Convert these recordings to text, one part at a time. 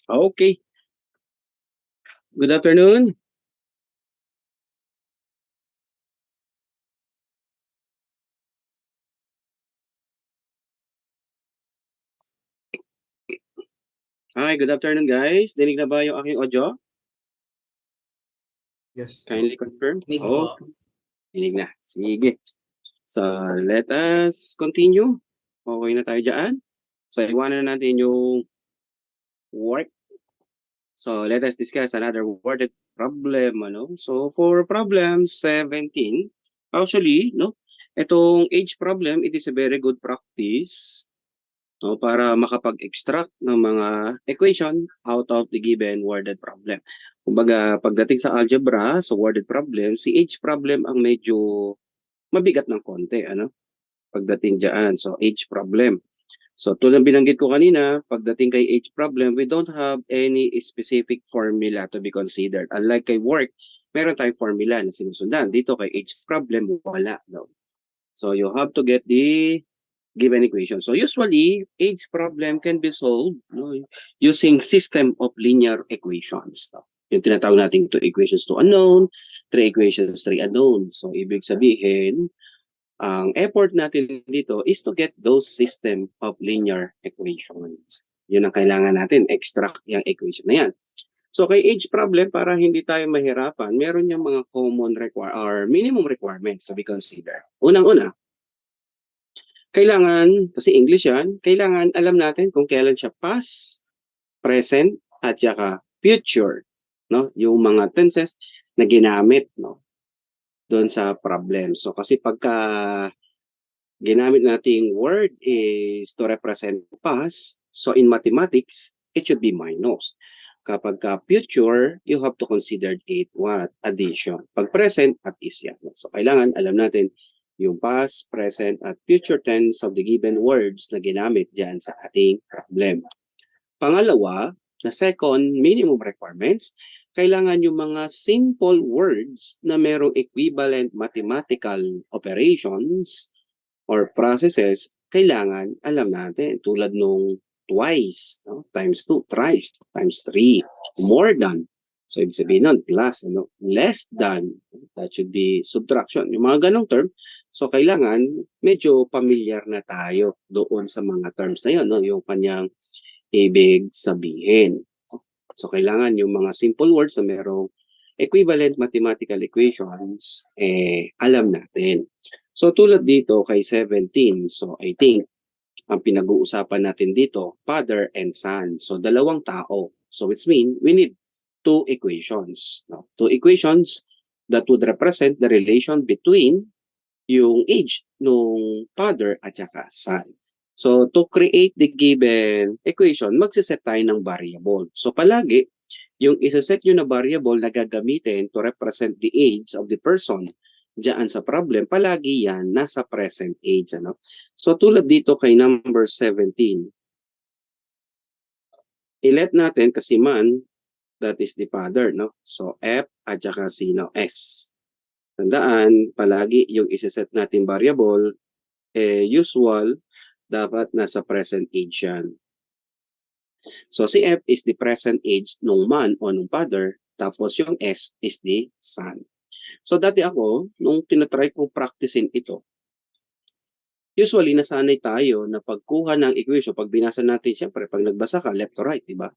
Okay. Good afternoon. Hi, good afternoon guys. Dinig na ba yung aking audio? Yes po. Kindly confirm. Dinig Oh, po. dinig na. Sige. So, let us continue. Okay na tayo dyan. So, iwanan na natin yung work. So, let us discuss another worded problem. So, for problem 17, actually, itong age problem, it is a very good practice para makapag-extract ng mga equation out of the given worded problem. Kumbaga, pagdating sa algebra, sa worded problem, si age problem ang medyo mabigat ng konti, pagdating dyan. So, age problem. So, tulad binanggit ko kanina, pagdating kay age problem, we don't have any specific formula to be considered. Unlike kay work, meron tayong formula na sinusundan. Dito kay age problem, wala. No? So, you have to get the given equation. So usually, age problem can be solved using system of linear equations. Yung tinatawag natin 2 equations to unknown, 3 equations, 3 unknown. So ibig sabihin, ang effort natin dito is to get those system of linear equations. Yun ang kailangan natin, extract yung equation na yan. So kay age problem, para hindi tayo mahirapan, meron yung mga common or minimum requirements to be considered. Unang-una, kailangan, kasi English yan, kailangan alam natin kung kailan siya past, present, at saka future. No? Yung mga tenses na ginamit doon sa problem. So kasi pagka ginamit nating word is to represent past, so in mathematics, it should be minus. Kapag future, you have to consider it what? Addition. Pag present, at is yan. So kailangan alam natin yung past, present, at future tense of the given words na ginamit dyan sa ating problem. Pangalawa, na second minimum requirements, kailangan yung mga simple words na merong equivalent mathematical operations or processes, kailangan alam natin tulad nung twice, times 2, thrice, times 3, more than. So, ibig sabihin nun, plus, less than, that should be subtraction. Yung mga ganong term, so kailangan medyo familiar na tayo doon sa mga terms na yun, yung kanyang ibig sabihin. So, kailangan yung mga simple words na merong equivalent mathematical equations, alam natin. So, tulad dito kay 17, so I think, ang pinag-uusapan natin dito, father and son. So, dalawang tao. So, which means we need 2 equations. No? 2 equations that would represent the relation between yung age nung father at saka son. So, to create the given equation, magsiset tayo ng variable. So, palagi, yung isa-set nyo na variable na gagamitin to represent the age of the person diyan sa problem, palagi yan nasa present age. So, tulad dito kay number 17, i-let natin kasi man, that is the father, no? So, F at saka sino, S. Tandaan, palagi yung isa-set natin variable, usual, dapat nasa present age yan. So, si F is the present age nung man o nung father, tapos yung S is the son. So, dati ako, nung tinatry kong practicein ito, usually, nasanay tayo na pagkuha ng equation, pag binasa natin, siyempre, pag nagbasa ka, left to right, di ba?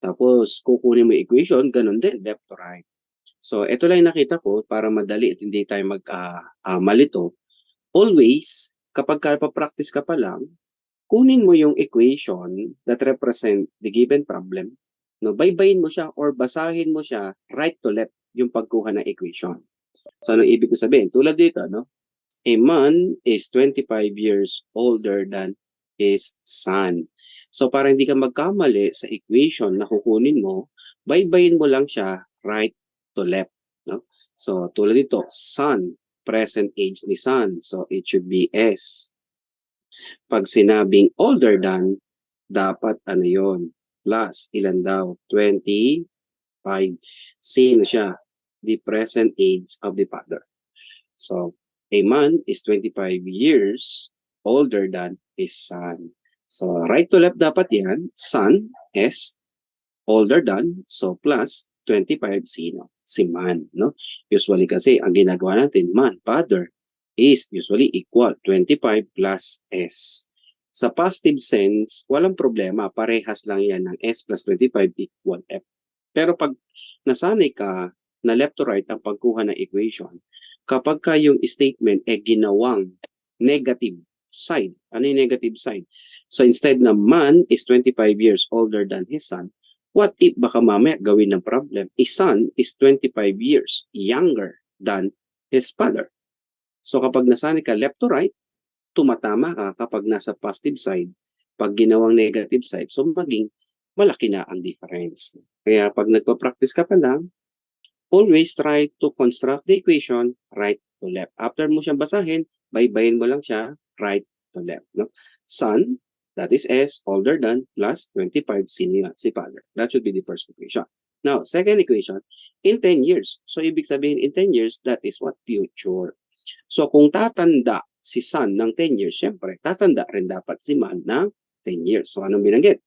Tapos, kukunin mo equation, ganun din, left to right. So, ito lang yung nakita ko, para madali at hindi tayo malito. Always, kapag pa-practice ka pa lang, kunin mo yung equation that represent the given problem, baybayin mo siya or basahin mo siya right to left yung pagkuha ng equation. So, anong ibig ko sabihin? Tulad dito, a man is 25 years older than his son. So, para hindi ka magkamali sa equation na kukunin mo, baybayin mo lang siya right to left. No? So, tulad dito, son, present age ni son. So, it should be S. Pag sinabing older than, dapat ano yon? Plus, ilan daw? 25. Sino siya? The present age of the father. So, a man is 25 years older than his son. So, right to left dapat yan. Son, S. older than, so plus 25, sino? Si man, no? Usually kasi, ang ginagawa natin, man, father, is usually equal 25 plus S. Sa positive sense, walang problema. Parehas lang yan ng S plus 25 equal F. Pero pag nasanay ka na left to right ang pagkuha ng equation, kapag ka yung statement ginawang negative side, ano yung negative side? So instead na man is 25 years older than his son, what if baka mamaya gawin ng problem, his son is 25 years younger than his father. So kapag nasanay ka left to right, tumatama ka kapag nasa positive side. Pag ginawang negative side, so maging malaki na ang difference. Kaya pag nagpa-practice ka pa lang, always try to construct the equation right to left. After mo siyang basahin, baybayin mo lang siya right to left. No? Son, that is S, older than, plus 25, sino yan? Si father. That should be the first equation. Now, second equation, in 10 years. So, ibig sabihin, in 10 years, that is what? Future. So, kung tatanda si son ng 10 years, syempre, tatanda rin dapat si man ng 10 years. So, anong binanggit?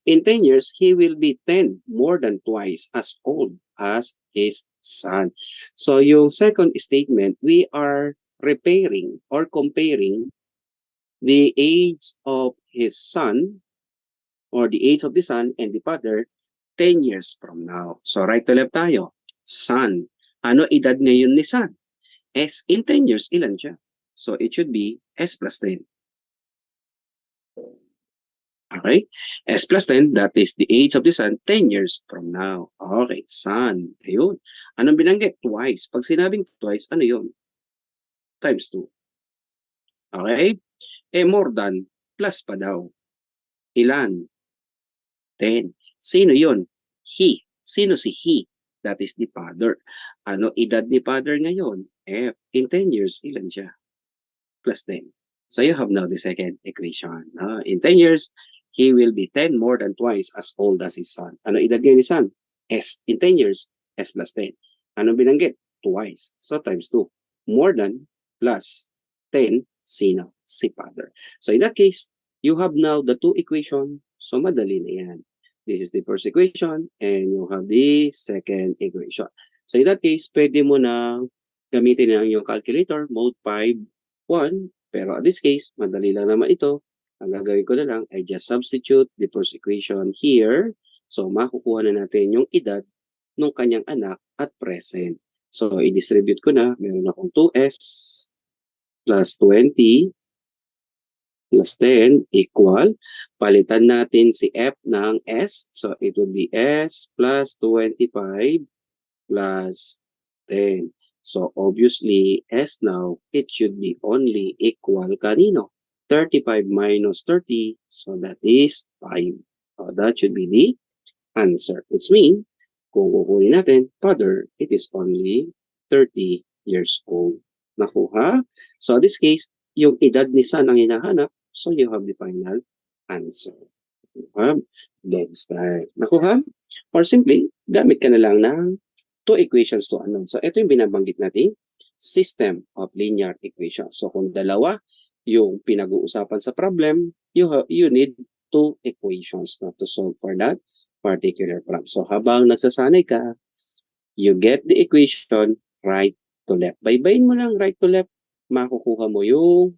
In 10 years, he will be 10, more than twice as old as his son. So yung second statement, we are repairing or comparing the age of his son or the age of the son and the father 10 years from now. So right to left tayo. Son. Ano edad ngayon ni son? S in 10 years, ilan siya? So it should be S plus 10. Okay? S plus 10, that is the age of the sun 10 years from now. Okay, sun. Ayun. Anong binanggit? Twice. Pag sinabing twice, ano yun? Times 2. Okay? More than, plus pa daw. Ilan? 10. Sino yun? He. Sino si he? That is the father. Ano edad ni father ngayon? F. In 10 years, ilan siya? Plus 10. So you have now the second equation. In 10 years, he will be 10 more than twice as old as his son. Ano edad ngayon ni son? S. In 10 years, S plus 10. Ano binanggit? Twice. So times 2. More than plus 10, sino? Si father. So in that case, you have now the two equation. So madali na yan. This is the first equation and you have the second equation. So in that case, pwede mo na gamitin ang iyong calculator, mode 5, 1. Pero in this case, madali lang naman ito. Ang gagawin ko na lang ay just substitute the first equation here. So makukuha na natin yung edad ng kanyang anak at present. So i-distribute ko na. Meron akong 2s plus 20 plus 10 equal. Palitan natin si f ng s. So it would be s plus 25 plus 10. So obviously, S now, it should be only equal kanino? 35 minus 30, so that is 5. So that should be the answer. Which means, kung kukunin natin, father, it is only 30 years old. Nakuha? So in this case, yung edad ni son ang hinahanap, so you have the final answer. Nakuha? Then start. Nakuha? Or simply, gamit ka na lang ng two equations to unknown. So ito yung binabanggit natin, system of linear equations. So kung dalawa yung pinag-uusapan sa problem, you need two equations to solve for that particular problem. So habang nagsasanay ka, you get the equation right to left. Baybayin mo lang right to left, makukuha mo yung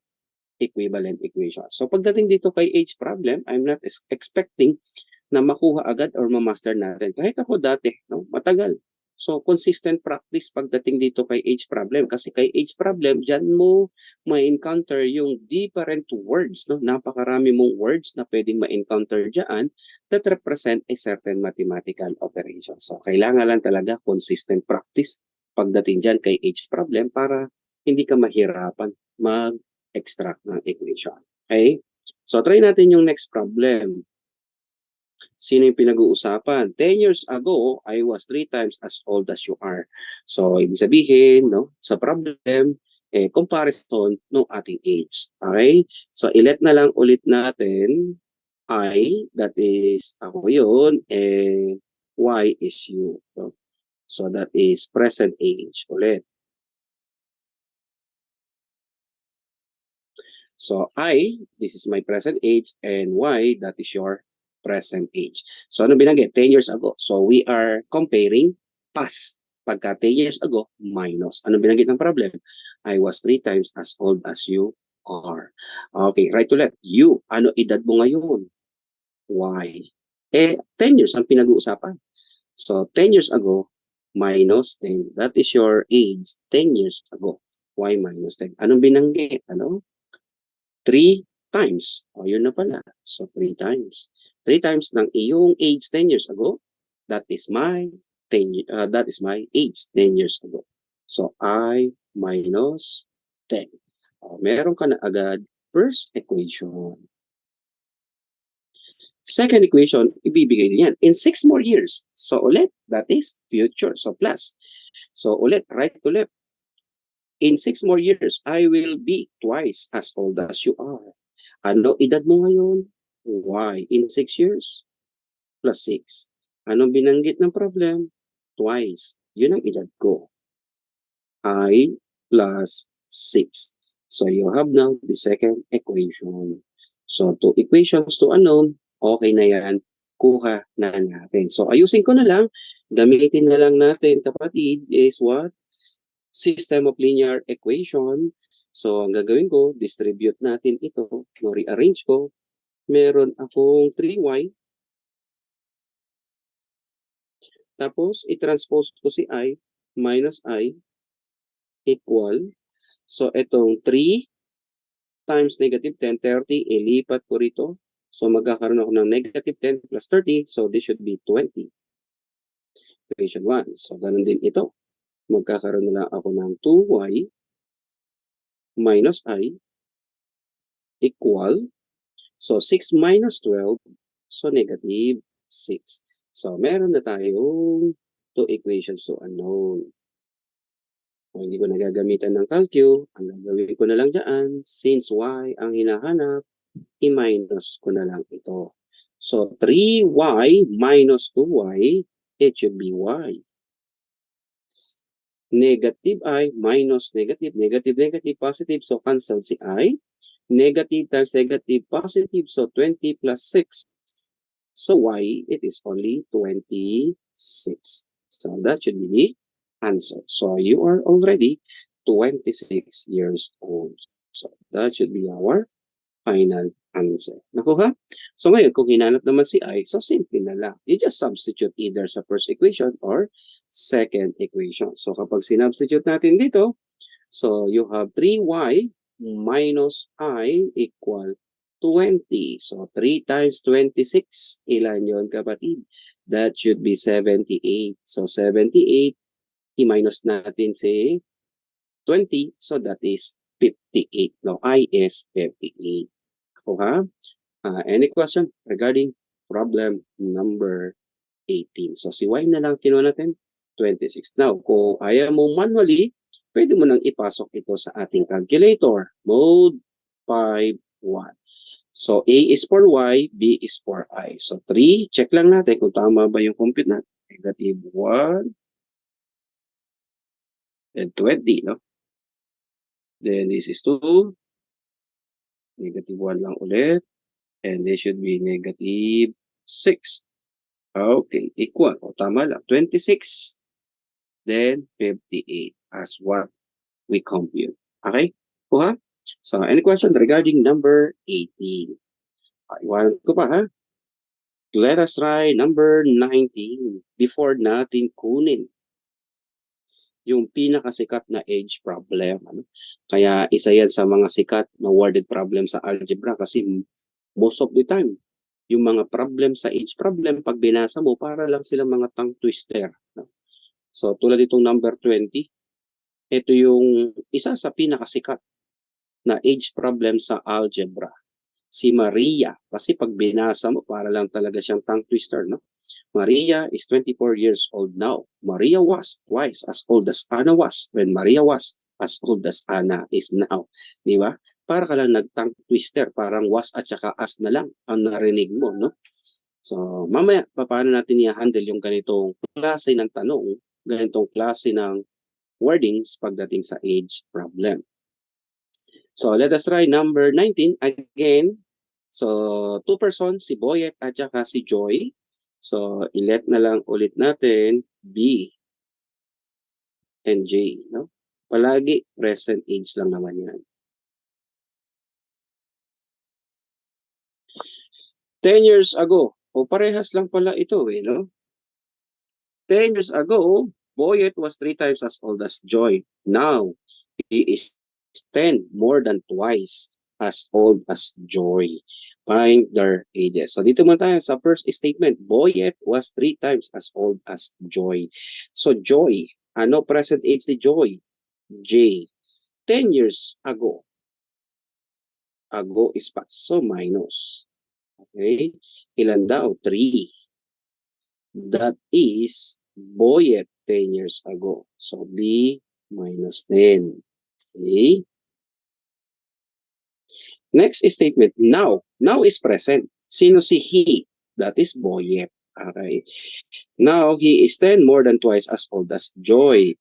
equivalent equation. So pagdating dito kay age problem, I'm not expecting na makuha agad or ma-master natin. Kahit ako dati, no, matagal. So, consistent practice pagdating dito kay age problem. Kasi kay age problem, dyan mo ma-encounter yung different words. No? Napakarami mong words na pwedeng ma-encounter dyan that represent a certain mathematical operation. So, kailangan lang talaga consistent practice pagdating dyan kay age problem para hindi ka mahirapan mag-extract ng equation. Okay? So, try natin yung next problem. Sino yung pinag-uusapan? 10 years ago, I was 3 times as old as you are. So, ibig sabihin, no, sa problem, comparison ng ating age. Okay? So, ilet na lang ulit natin I, that is ako yun, and Y is you. So, that is present age ulit. So, I, this is my present age, and Y, that is your present age. So ano binanggit? 10 years ago. So we are comparing past. Pagka 10 years ago, minus. Ano binanggit ng problem? I was 3 times as old as you are. Okay, right to left. You, ano edad mo ngayon? Y. 10 years ang pinag-uusapan. So 10 years ago, minus 10. That is your age 10 years ago. Y minus 10. Anong binanggit? Ano? 3 times. O, yun na pala. So, 3 times. 3 times ng iyong age 10 years ago, that is my that is my age 10 years ago. So, I minus 10. Meron ka na agad first equation. Second equation, ibibigay din yan. In 6 more years. So, ulit, that is future. So, plus. So, ulit, right to left. In 6 more years, I will be twice as old as you are. Ano edad mo ngayon? Y. In 6 years? Plus 6. Anong binanggit ng problem? Twice. Yun ang edad ko. I plus 6. So you have now the second equation. So 2 equations to unknown, okay na yan. Kuha na natin. So ayusin ko na lang. Gamitin na lang natin, kapatid, is what? System of linear equation. So, ang gagawin ko, distribute natin ito, rearrange ko. Meron akong 3y. Tapos, i-transpose ko si I minus I equal. So, itong 3 times negative 10, 30, ilipat ko rito. So, magkakaroon ako ng negative 10 plus 30. So, this should be 20. Equation 1. So, ganun din ito. Magkakaroon na lang ako ng 2y minus I equal. So, 6 minus 12, so negative 6. So, meron na tayong 2 equations to unknown. Kung hindi ko nagagamitan ng calcu, ang gagawin ko na lang dyan, since y ang hinahanap, i-minus ko na lang ito. So, 3y minus 2y, it should be y. Negative I minus negative, negative, negative, positive, so cancel si I. Negative times negative, positive, so 20 plus 6. So y, it is only 26. So that should be the answer. So you are already 26 years old. So that should be our final answer. Nakuha? So ngayon, kung hinanap naman si I, so simple na lang. You just substitute either sa first equation or second equation. So kapag sinubstitute natin dito, so you have 3y minus I equal 20. So 3 times 26, ilan yon kapatid? That should be 78. So 78, i-minus natin si 20. So that is 58. No, I is 58. Okay? Any question regarding problem number 18? So si Y na lang kinuha natin, 26. Now, kung ayaw mo manually, pwede mo nang ipasok ito sa ating calculator. Mode 5.1. So, A is for Y, B is for I. So, 3, check lang natin kung tama ba yung compute natin. Negative 1 and 20, no? Then, this is 2. Negative 1 lang ulit. And this should be negative 6. Okay, equal. O, tama lang. 26. Then, 58 as what we compute. Okay? Kuha? So, any question regarding number 18? Iwanan ko pa, ha? Let us try number 19 before natin kunin yung pinakasikat na age problem. Ano? Kaya isa yan sa mga sikat na worded problem sa algebra kasi most of the time, yung mga problem sa age problem, pag binasa mo, para lang silang mga tongue twister. No? So, tulad itong number 20, ito yung isa sa pinakasikat na age problem sa algebra. Si Maria, kasi pag binasa mo, para lang talaga siyang tongue twister, no? Maria is 24 years old now. Maria was twice as old as Anna was when Maria was as old as Anna is now. Di ba? Para ka lang nag-tongue twister, parang was at saka as na lang ang narinig mo, no? So, mamaya, paano natin i-handle yung ganitong klase ng tanong, ganitong klase ng wordings pagdating sa age problem. So, let us try number 19. Again, So, two persons, si Boyet at saka si Joy. So, ilet na lang ulit natin B and J, no? Palagi present age lang naman yan. 10 years ago, o parehas lang pala ito no? 10 years ago, Boyet was 3 times as old as Joy. Now, he is 10, more than twice as old as Joy. Find their ages. So dito muna tayo sa first statement. Boyet was 3 times as old as Joy. So Joy, ano present age ni Joy? J. 10 years ago. Ago is past. So minus. Okay? Ilan daw? 3. That is Boyet 10 years ago. So B minus 10. Okay? Next statement, now. Now is present. Sino si he? That is Boyet. Okay. Now, he is 10 more than twice as old as Joy.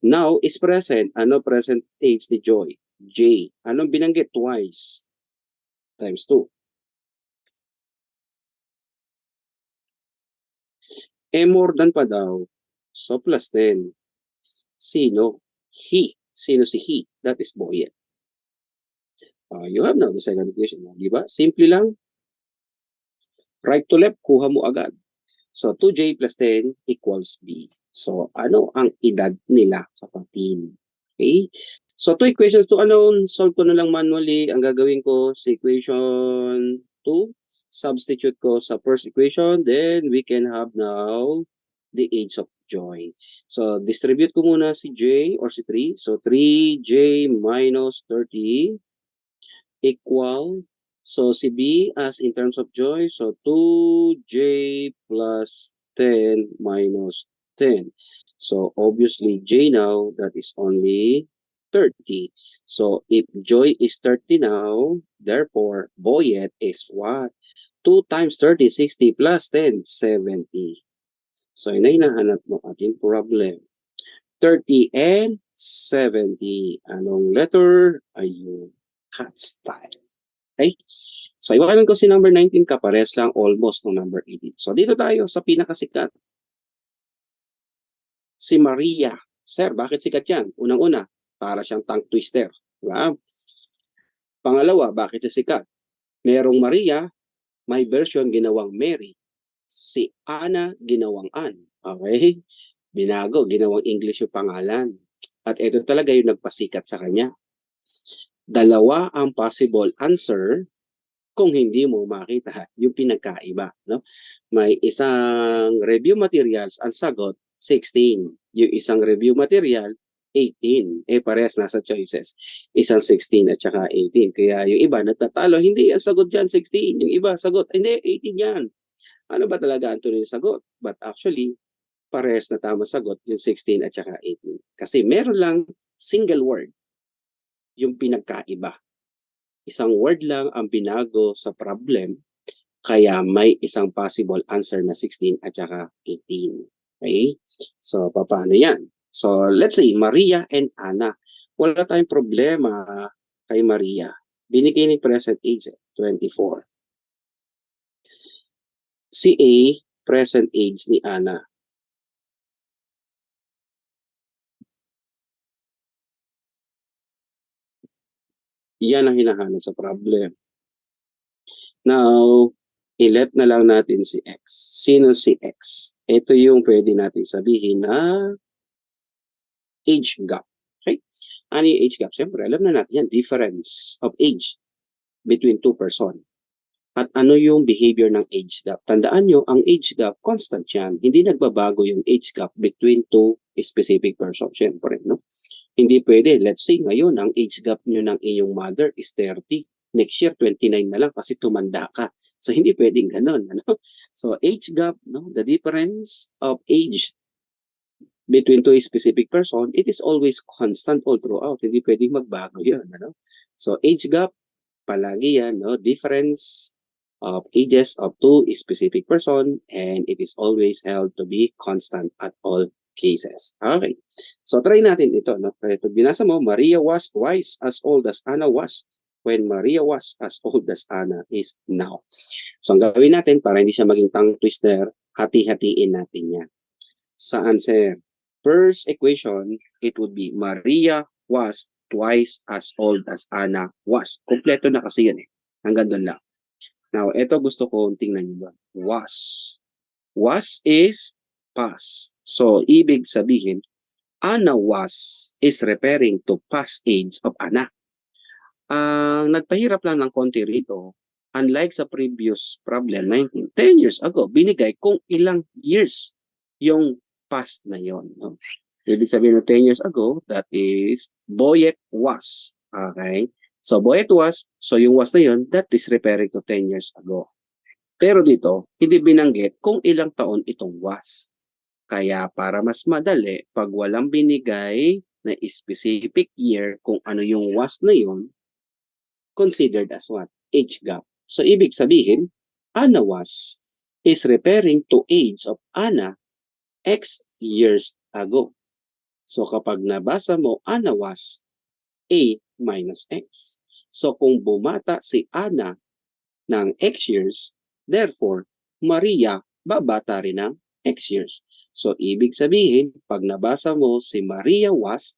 Now is present. Ano present age ni Joy? J. Anong binanggit? Twice. Times 2. More than pa daw. So, plus 10. Sino? He. Sino si he? That is Boyet. You have now the second equation. Di ba? Simple lang. Right to left, kuha mo agad. So, 2J plus 10 equals B. So, ano ang edad nila kapatid? Okay? So, two equations to unknown. Solve ko na lang manually. Ang gagawin ko sa equation 2, substitute ko sa first equation. Then, we can have now the age of Joy. So, distribute ko muna si J or si 3. So, 3J minus 30 equal. So, si B as in terms of Joy. So, 2J plus 10 minus 10. So, obviously, J now, that is only 30. So, if Joy is 30 now, therefore, Boyet is what? 2 times 30, 60 plus 10, 70. So, yun na hinahanap mo ating problem. 30 and 70. Anong letter? Ayun, cut style. Okay? So, iwanan ko si number 19, kapares lang almost ng number 18. So, dito tayo sa pinakasikat. Si Maria. Sir, bakit sikat yan? Unang-una, para siyang tongue twister. Diba? Pangalawa, bakit siya sikat? Merong Maria, may version ginawang Mary. Si Ana, ginawang Ann. Okay? Binago, ginawang English yung pangalan. At ito talaga yung nagpasikat sa kanya. Dalawa ang possible answer kung hindi mo makita yung pinagkaiba. No? May isang review materials, ang sagot, 16. Yung isang review material, 18. Parehas nasa choices. Isang 16 at saka 18. Kaya yung iba nagtatalo, hindi ang sagot dyan 16. Yung iba sagot, hindi, 18 yan. Ano ba talaga ang tunay na sagot? But actually, parehas na tama sagot yung 16 at saka 18. Kasi meron lang single word yung pinagkaiba. Isang word lang ang binago sa problem, kaya may isang possible answer na 16 at saka 18. Okay? So, paano yan? So, let's say, Maria and Ana. Wala tayong problema kay Maria. Binigay ni present age, 24. Si A, present age ni Ana. Yan ang hinahanap sa problem. Now, ilet na lang natin si X. Sino si X? Ito yung pwede natin sabihin na age gap. Okay? Ano yung age gap? Siyempre, alam na natin yan, difference of age between two person. At ano yung behavior ng age gap? Tandaan nyo, ang age gap, constant yan. Hindi nagbabago yung age gap between two specific person. Siyempre, no? Hindi pwede. Let's say, ngayon, ang age gap nyo ng inyong mother is 30. Next year, 29 na lang kasi tumanda ka. So, hindi pwedeng ganun. Ano? So, age gap, no? The difference of age between two specific person, it is always constant all throughout. Hindi pwedeng magbago yun. Ano? So, age gap, palagi yan, no? Difference of ages of two specific person, and it is always held to be constant at all cases. Okay. So, try natin ito. No? Pag binasa mo, Maria was twice as old as Anna was when Maria was as old as Anna is now. So ang gawin natin para hindi siya maging tongue twister, hati-hatiin natin yan. Sa answer, first equation, it would be Maria was twice as old as Anna was. Kompleto na kasi yan eh. Hanggang doon lang. Now, ito gusto ko tingnan nyo doon. Was. Was is past. So, ibig sabihin, Anna was is referring to past age of Anna. Ang nagpahirap lang ng konti rito, unlike sa previous problem, 10 years ago, binigay kung ilang years yung past na yon. No? Ibig sabihin ng 10 years ago, that is Boyet was. Okay? So, Boyet was, so yung was na yon, that is referring to 10 years ago. Pero dito, hindi binanggit kung ilang taon itong was. Kaya para mas madali, pag walang binigay na specific year kung ano yung was na yon, considered as what? Age gap. So, ibig sabihin, Anna was is referring to age of Anna X years ago. So, kapag nabasa mo, Anna was A minus X. So, kung bumata si Anna ng X years, therefore, Maria babata rin ng X years. So, ibig sabihin, pag nabasa mo si Maria was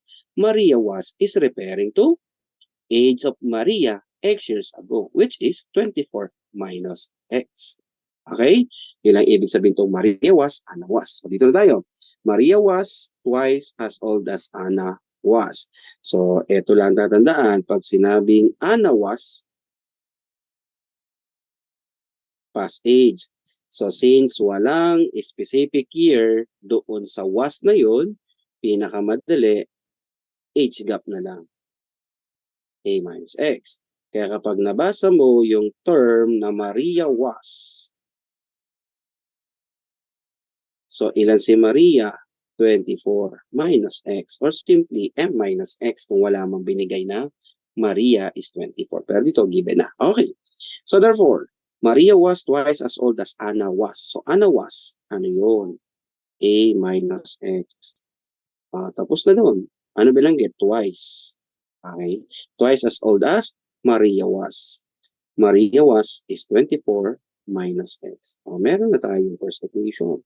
is referring to age of Maria X years ago, which is 24 minus X. Okay? Yun ang ibig sabihin itong Maria was, Anna was. So, dito na tayo. Maria was twice as old as Anna was. So, ito lang tatandaan. Pag sinabing Anna was, past age. So, since walang specific year doon sa was na yun, pinakamadali, age gap na lang. A minus X. Kaya kapag nabasa mo yung term na Maria was, so ilan si Maria? 24 minus X or simply M minus X kung wala mang binigay na Maria is 24. Pero dito, given na. Okay. So therefore, Maria was twice as old as Anna was. So Anna was, ano yun? A minus X. Tapos na doon. Ano binanggit? Twice. Okay. Twice as old as Maria was. Maria was is 24 minus X. Meron na tayong first equation.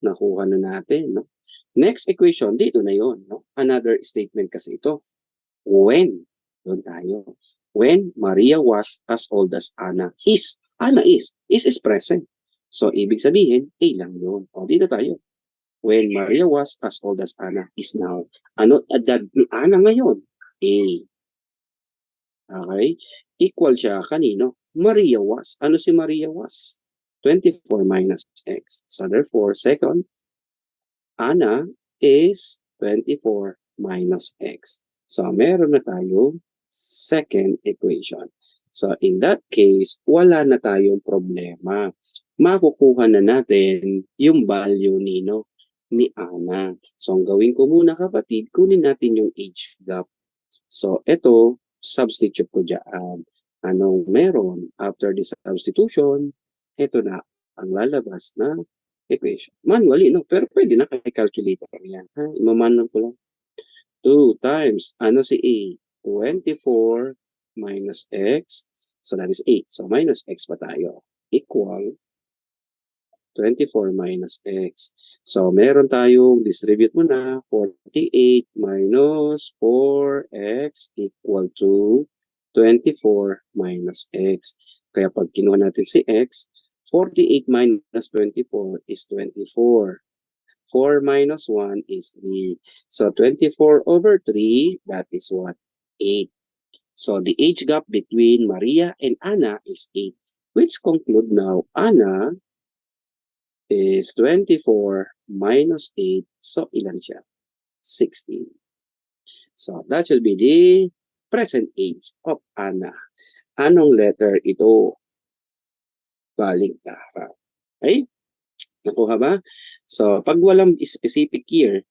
Nakuha na natin. No? Next equation, dito na yon. No? Another statement kasi ito. When, doon tayo. When Maria was as old as Anna is. Anna is present. So, ibig sabihin, A lang yun. Dito tayo. When Maria was as old as Anna is now. Ano edad ni Anna ngayon? A. Okay? Equal siya kanino? Maria was. Ano si Maria was? 24 minus X. So therefore, second, Anna is 24 minus X. So meron na tayo second equation. So in that case, wala na tayong problema. Makukuha na natin yung value ni Anna. So ang gawin ko muna kapatid, kunin natin yung age gap. So ito, substitute ko dyan. Anong meron? After the substitution, ito na ang lalabas na equation. Manually, no? Pero pwede na kay calculator yan. Imamanual ko lang. 2 times, ano si A? 24 minus X. So that is 8. So minus X pa tayo. Equal 24 minus X. So, meron tayong distribute mo na 48 minus 4X equal to 24 minus X. Kaya pag kinuha natin si X, 48 minus 24 is 24. 4 minus 1 is 3. So, 24 over 3, that is what? 8. So, the age gap between Maria and Anna is 8. Which conclude now, Anna is 24 minus 8. So, ilan siya? 16. So, that should be the present age of Anna. Anong letter ito? Baligtara. Okay? Nakuha ba? So, pag walang specific year,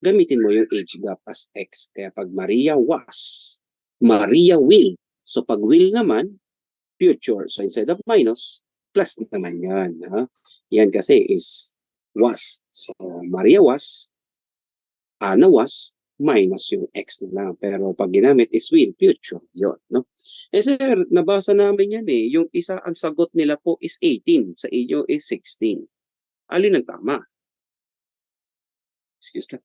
gamitin mo yung age gap as X. Kaya pag Maria was, Maria will. So, pag will naman, future. So, instead of minus, plus naman yan. Yan kasi is was. So, Maria was, Anna was, minus yung x na lang. Pero pag ginamit is will, future, yun, no? Eh sir, nabasa namin yan eh. Yung isa, ang sagot nila po is 18. Sa inyo is 16. Alin ang tama? Excuse me.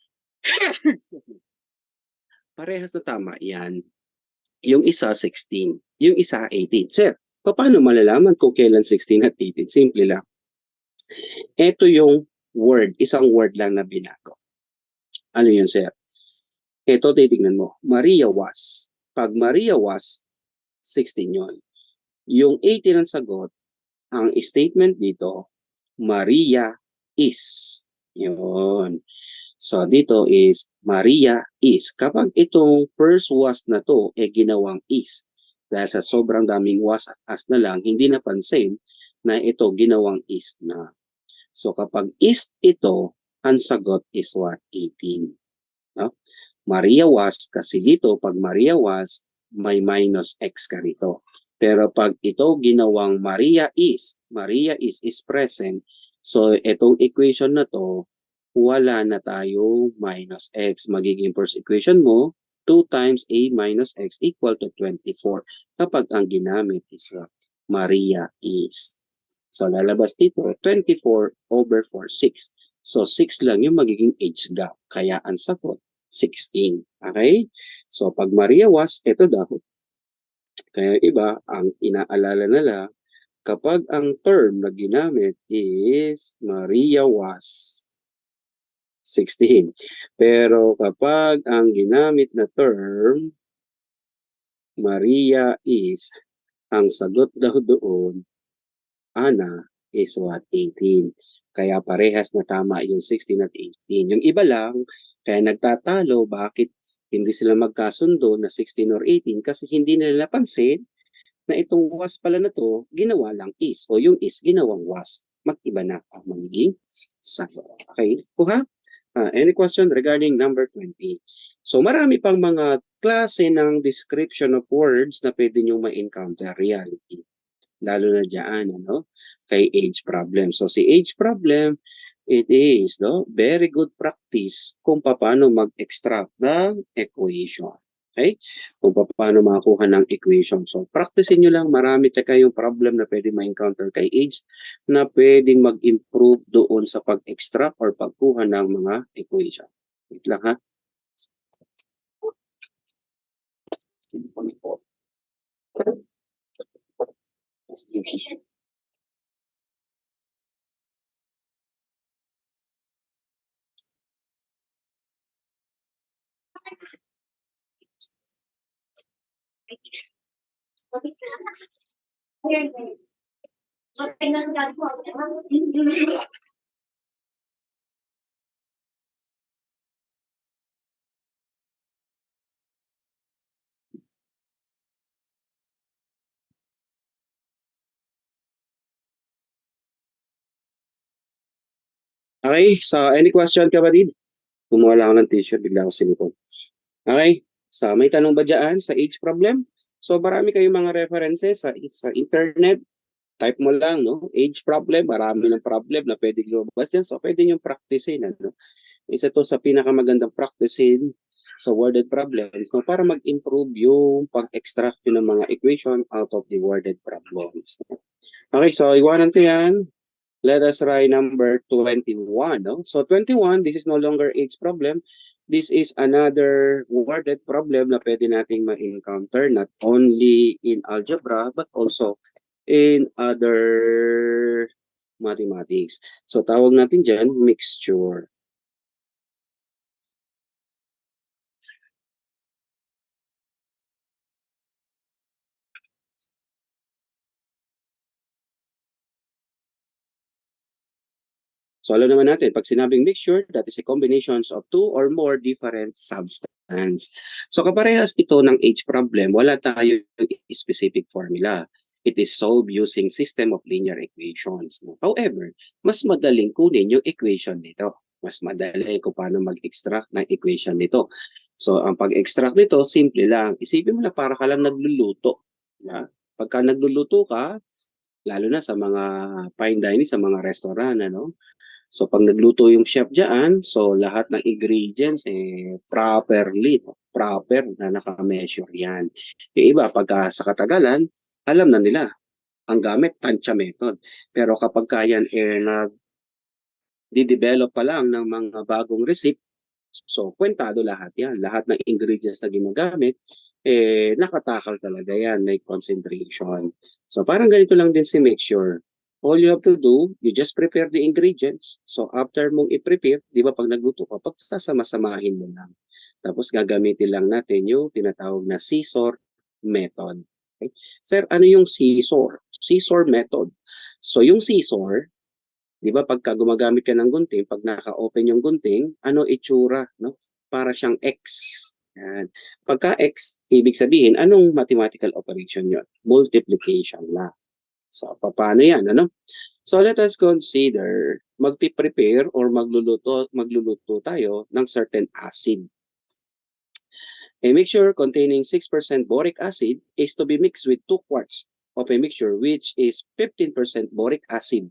Excuse me. Parehas na tama yan. Yung isa, 16. Yung isa, 18. Sir, paano malalaman kung kailan 16 at 18? Simple lang. Ito yung word. Isang word lang na binago. Ano yun, sir? Ito, titignan mo. Maria was. Pag Maria was, 16 yun. Yung 18 ang sagot, ang statement dito, Maria is. Yun. So, dito is Maria is. Kapag itong first was na to, ginawang is. Dahil sa sobrang daming was at as na lang, hindi napansin na ito ginawang is na. So, kapag is ito, ang sagot is what? 18. No? Maria was, kasi dito, pag Maria was, may minus x ka rito. Pero pag ito ginawang Maria is present. So, itong equation na to, wala na tayong minus x. Magiging first equation mo, 2 times a minus x equal to 24. Kapag ang ginamit is Maria is. So, lalabas dito, 24 over 4, 6. So, 6 lang yung magiging age gap. Kaya ang sagot, 16. Okay? So, pag Maria was, ito daw. Kaya iba, ang inaalala nila, kapag ang term na ginamit is Maria was 16. Pero kapag ang ginamit na term, Maria is, ang sagot daw doon, Ana is what? 18. Kaya parehas na tama yung 16 at 18. Yung iba lang, kaya nagtatalo, bakit hindi sila magkasundo na 16 or 18? Kasi hindi nila napansin na itong was pala na to, ginawa lang is. O yung is, ginawang was. Mag-iba na ang magiging sagot. Okay? Kuha? Any question regarding number 20? So marami pang mga klase ng description of words na pwede nyo ma-encounter reality. Lalo na dyan, ano? Kay age problem. So si age problem, it is very good practice kung paano mag-extract ng equation. Okay? Kung paano makakuha ng equation. So, practicein nyo lang. Marami kayong problem na pwede ma-encounter kay age na pwedeng mag-improve doon sa pag-extract or pagkuha ng mga equation. Wait lang ha. Okay, so any question kapatid? Kumuha lang ako ng t-shirt, bigla ako sinipon. Okay, so may tanong ba dyan sa age problem? So marami kayong mga references sa internet. Type mo lang, no? Age problem, marami ng problem na pwede lumabas yan. So pwede nyo practicein, ano? Isa to sa pinakamagandang practicein sa worded problem so, para mag-improve yung pag-extract ng mga equation out of the worded problems. Okay, so iwanan ko yan. Let us try number 21. No? So 21, this is no longer age problem. This is another worded problem na pwede nating ma-encounter not only in algebra but also in other mathematics. So tawag natin dyan mixture. So alam naman natin, pag sinabing mixture, that is a combination of two or more different substance. So kaparehas ito ng age problem, wala tayong specific formula. It is solved using system of linear equations. However, mas madaling kunin yung equation nito. Mas madali kung paano mag-extract ng equation nito. So ang pag-extract nito, simple lang. Isipin mo na para ka lang nagluluto. Yeah? Pagka nagluluto ka, lalo na sa mga fine dining, sa mga restaurant, ano? So pag nagluto yung chef diyan, so lahat ng ingredients proper na naka-measure 'yan. Yung iba pagka sa katagalan, alam na nila ang gamit tansya method. Pero kapagka yan, nagde-develop pa lang ng mga bagong recipe, so kwentado lahat yan. Lahat ng ingredients na ginagamit, nakatakal talaga yan, may concentration. So parang ganito lang din si mixture. All you have to do, you just prepare the ingredients. So after mong i-prepare, di ba pag nagluto ka, pagsasama-samahin mo lang. Tapos gagamitin lang natin yung tinatawag na scissor method. Okay? Sir, ano yung scissor? Scissor method. So yung scissor, di ba pagka gumagamit ka ng gunting, pag naka-open yung gunting, ano itsura, no? Para siyang X. Yan. Pagka X, ibig sabihin, anong mathematical operation yon? Multiplication lang. So, paano yan, ano? So, let us consider, magpiprepare or magluluto tayo ng certain acid. A mixture containing 6% boric acid is to be mixed with 2 quarts of a mixture which is 15% boric acid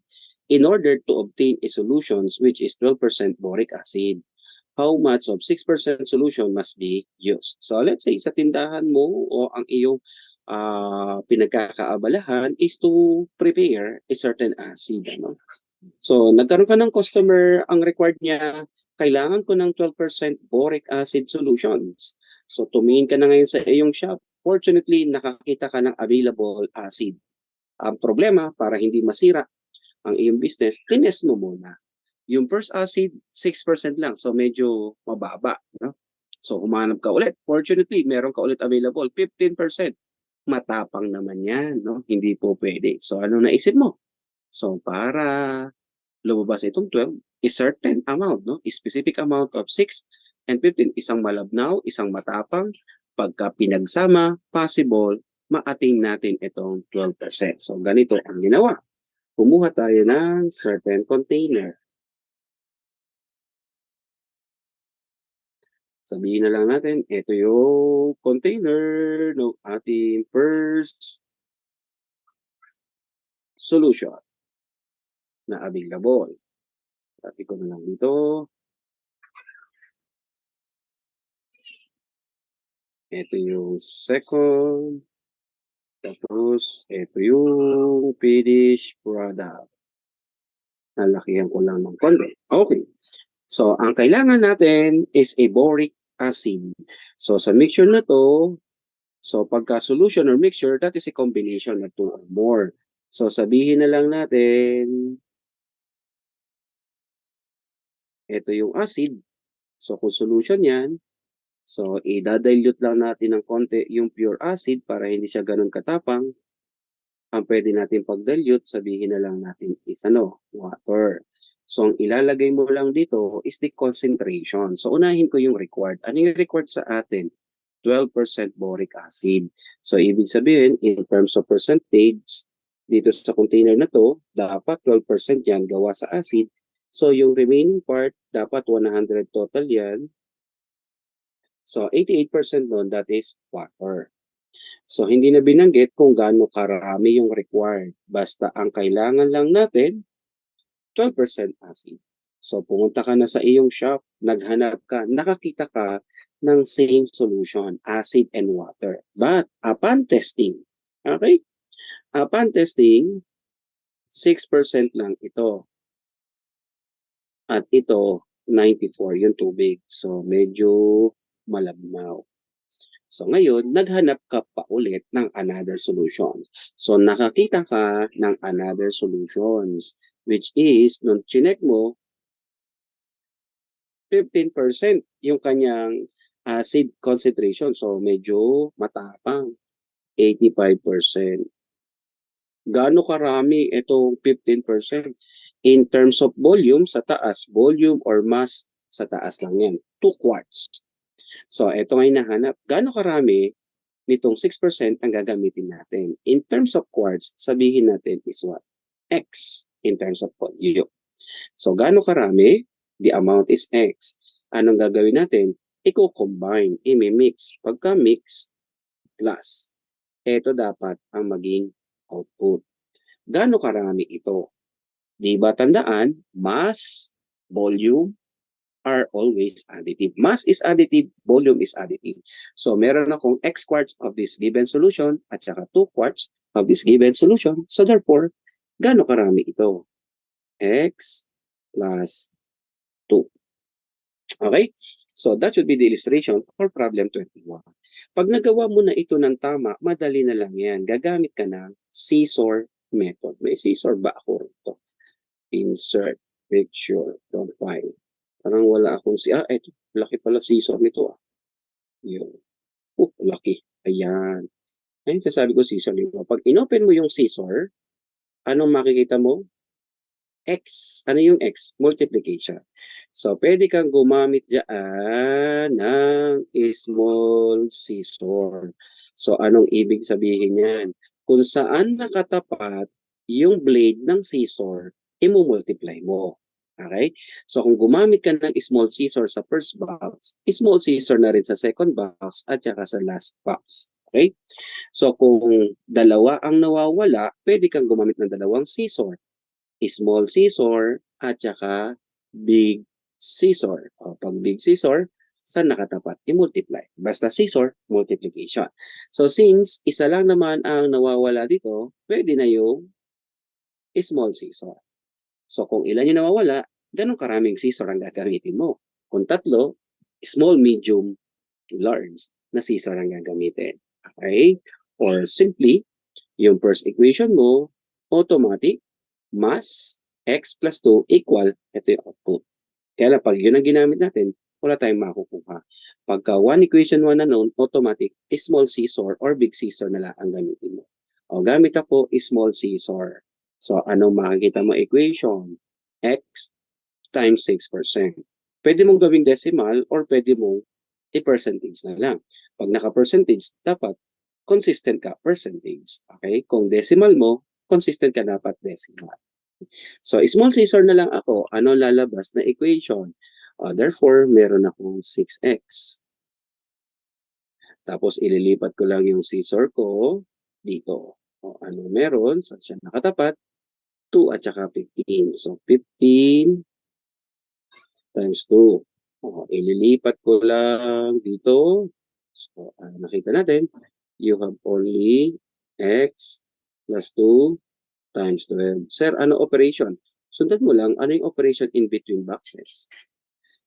in order to obtain a solution which is 12% boric acid. How much of 6% solution must be used? So let's say sa tindahan mo o ang iyong pinagkakaabalahan is to prepare a certain acid. Ano? So nagkaroon ka ng customer, ang required niya, kailangan ko ng 12% boric acid solutions. So tumingin ka na ngayon sa iyong shop. Fortunately, nakakita ka ng available acid. Ang problema, para hindi masira ang iyong business, tinest mo muna. Yung first acid, 6% lang. So medyo mababa. No? So humanap ka ulit. Fortunately, meron ka ulit available, 15%. Matapang naman yan. No? Hindi po pwede. So ano naisip mo? So para lumabas itong 12, a certain amount, no? A specific amount of 6 and 15, isang malabnaw, isang matapang, pagka pinagsama, possible, ma-attain natin itong 12%. So ganito ang ginawa. Kumuha tayo ng certain container. Sabihin na lang natin, ito yung container ng ating first solution na available. Tapos ko na lang dito. Ito yung second. Tapos, ito yung finished product. Nalakihan ko lang ng konti. Okay. So, ang kailangan natin is a boric acid. So, sa mixture na to, so pagka solution or mixture, that is a combination of 2 or more. So, sabihin na lang natin, ito yung acid. So, kung solution yan, so, i-dilute lang natin ng konti yung pure acid para hindi siya ganun katapang. Ang pwede natin pag-dilute, sabihin na lang natin is water. So, ang ilalagay mo lang dito is the concentration. So, unahin ko yung required. Ano yung required sa atin? 12% boric acid. So, ibig sabihin, in terms of percentage, dito sa container na to, dapat 12% yan gawa sa acid. So, yung remaining part, dapat 100 total yan. So, 88% nun, that is water. So, hindi na binanggit kung gaano karami yung required. Basta ang kailangan lang natin, 12% acid. So, pumunta ka na sa iyong shop, naghanap ka, nakakita ka ng same solution, acid and water. But, upon testing, okay? Upon testing, 6% lang ito. At ito, 94 yung tubig. So, medyo malabnaw. So ngayon, naghanap ka pa ulit ng another solutions. So nakakita ka ng another solutions, which is, nung chinek mo, 15% yung kanyang acid concentration. So medyo matapang, 85%. Gaano karami itong 15%? In terms of volume, sa taas, volume or mass, sa taas lang yan. 2 quarts. So ito ngayon nahanap. Gaano karami nitong 6% ang gagamitin natin. In terms of quarts, sabihin natin is what? X in terms of volume. So, gaano karami? The amount is X. Anong gagawin natin? Iko-combine, imi-mix. Pagka-mix, plus. Ito dapat ang maging output. Gaano karami ito? Di ba tandaan, mass volume are always additive. Mass is additive, volume is additive. So meron akong x quarts of this given solution at saka 2 quarts of this given solution. So therefore, gaano karami ito? X plus 2. Okay? So that should be the illustration for problem 21. Pag nagawa mo na ito ng tama, madali na lang yan. Gagamit ka ng scissor method. May scissor ba ako rito? Insert picture. Don't find. Parang wala akong ito. Laki pala scissor nito. Yun. Laki. Ayan. Ayun sasabi ko scissor nito. Pag inopen mo yung scissor, anong makikita mo? X. Ano yung X? Multiplication. So, pwede kang gumamit dyan ng small scissor. So, anong ibig sabihin yan? Kung saan nakatapat yung blade ng scissor, imumultiply mo. Okay? So, kung gumamit ka ng small scissor sa first box, small scissor na rin sa second box at saka sa last box. Okay? So, kung dalawa ang nawawala, pwede kang gumamit ng dalawang scissor. Small scissor at saka big scissor. O, pag big scissor, saan nakatapat? I-multiply. Basta scissor, multiplication. So since isa lang naman ang nawawala dito, pwede na yung small scissor. So kung ilan yung nawawala, ganun karaming scissor ang gagamitin mo. Kung tatlo, small, medium, large na scissor ang gagamitin. Okay? Or simply, yung first equation mo, automatic, mass x plus 2 equal, ito yung output. Kaya lang, pag yun ang ginamit natin, wala tayong makukuha. Pagka 1 equation 1 na known, automatic, small scissor or big scissor na lang ang gamitin mo. O, gamit ako, small scissor. So, anong makikita mo equation? X times 6%. Pwede mong gawing decimal or pwede mong i-percentage na lang. Pag naka-percentage, dapat consistent ka percentage. Okay? Kung decimal mo, consistent ka dapat decimal. So, small scissor na lang ako. Ano lalabas na equation? Therefore, meron akong 6x. Tapos, ililipat ko lang yung scissor ko dito. Ano meron? Saan siya nakatapat? 2 at saka 15. So, 15 times 2. Ililipat ko lang dito. So, nakita natin, you have only x plus 2 times 12. Sir, ano operation? Sundan mo lang, ano yung operation in between boxes?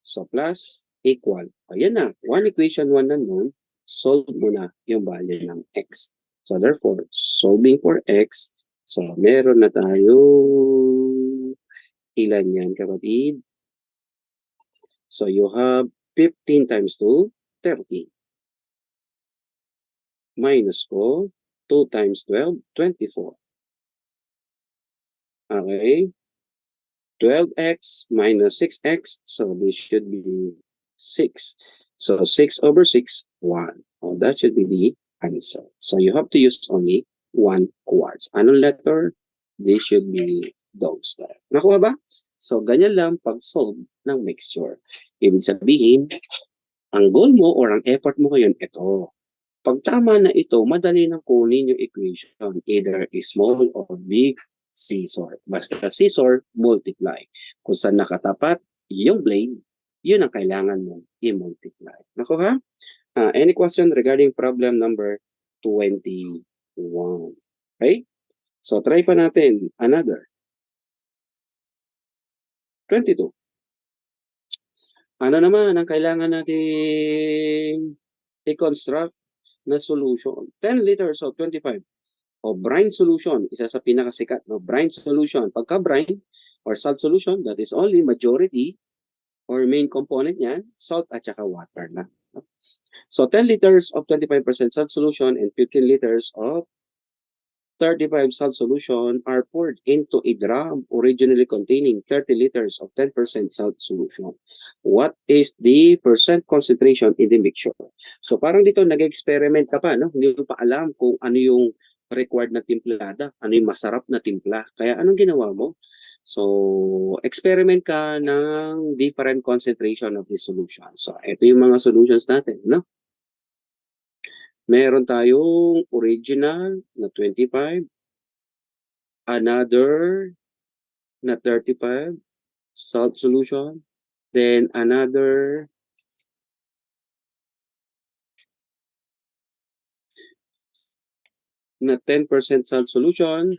So, plus, equal. Ayan na, 1 equation 1 na nun, solve mo na yung value ng x. So, therefore, solving for x, so, meron na tayo, ilan yan, kapatid? So, you have 15 times 2, 30. Minus ko, 2 times 12, 24. Okay? 12x minus 6x, so this should be 6. So 6 over 6, 1. Oh, that should be the answer. So you have to use only 1 quarts. Anong letter? This should be dog style. Nakuha ba? So ganyan lang pag-solve ng mixture. Ibig sabihin, ang goal mo or ang effort mo ngayon, ito. Pag tama na ito, madali nang kunin yung equation. Either small or big scissor. Basta scissor, multiply. Kung saan nakatapat yung blade, yun ang kailangan mong i-multiply. Nakuha? Any question regarding problem number 21? Okay? So, try pa natin another. 22. Ano naman ang kailangan natin i-construct na solution? 10 liters of 25. O brine solution, isa sa pinakasikat, no? Brine solution. Pagka brine or salt solution, that is only majority or main component niyan, salt at saka water na. So 10 liters of 25% salt solution and 15 liters of 35 salt solution are poured into a drum originally containing 30 liters of 10% salt solution. What is the percent concentration in the mixture? So parang dito nag-experiment ka pa, no? Hindi mo pa alam kung ano yung required na timplada, ano yung masarap na timpla. Kaya anong ginawa mo? So, experiment ka ng different concentration of the solution. So, ito yung mga solutions natin, no? Meron tayong original na 25, another na 35, salt solution, then another na 10% salt solution.